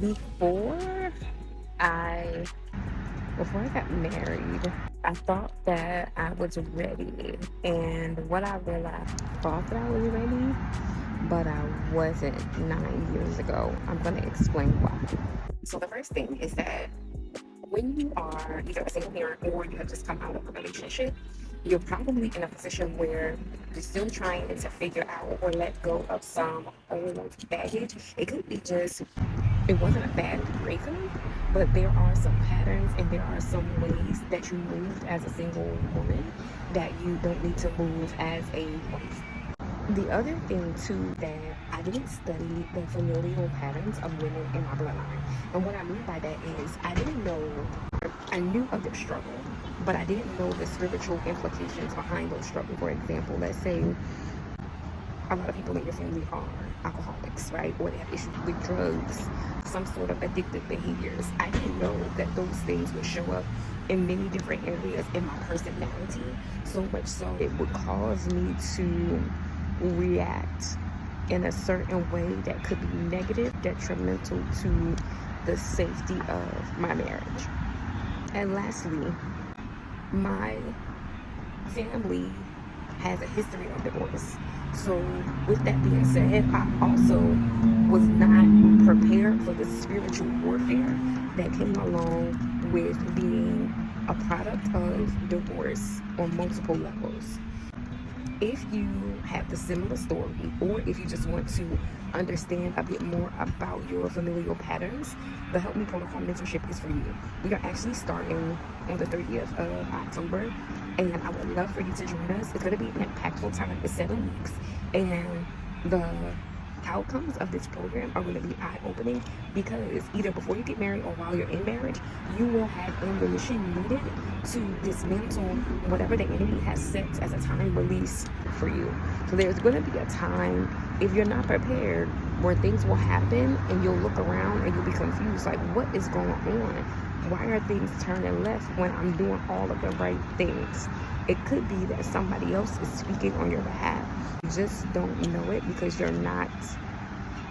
Before I before I got married, I thought that I was ready. And what I realized, I thought that I was ready, but I wasn't 9 years ago. I'm going to explain why. So, the first thing is that when you are either a single parent or you have just come out of a relationship, you're probably in a position where you're still trying to figure out or let go of some old baggage. It could be just it wasn't a bad breakup, but there are some patterns and there are some ways that you moved as a single woman that you don't need to move as a wife. The other thing too that I didn't study the familial patterns of women in my bloodline. And what I mean by that is I knew of their struggle, but I didn't know the spiritual implications behind those struggles. For example, let's say a lot of people in your family are alcoholics, right? Or they have issues with drugs, some sort of addictive behaviors. I didn't know that those things would show up in many different areas in my personality, so much so it would cause me to react in a certain way that could be negative, detrimental to the safety of my marriage. And lastly, my family has a history of divorce. So, with that being said, I also was not prepared for the spiritual warfare that came along with being a product of divorce on multiple levels. If you have the similar story, or if you just want to understand a bit more about your familial patterns, the Helpmeet Protocol mentorship is for you. We are actually starting on the 30th of October, and I would love for you to join us. It's going to be an impactful time. It's 7 weeks, and the outcomes of this program are going to be eye-opening, because either before you get married or while you're in marriage, you will have ammunition needed to dismantle whatever the enemy has set as a time release for you. So there's going to be a time, if you're not prepared, where things will happen and you'll look around and you'll be confused, like, what is going on? Why are things turning left when I'm doing all of the right things? It could be that somebody else is speaking on your behalf. You just don't know it because you're not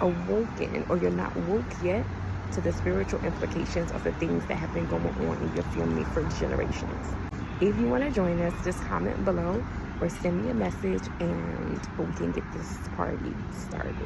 awoken, or you're not woke yet to the spiritual implications of the things that have been going on in your family for generations. If you want to join us, just comment below or send me a message and we can get this party started.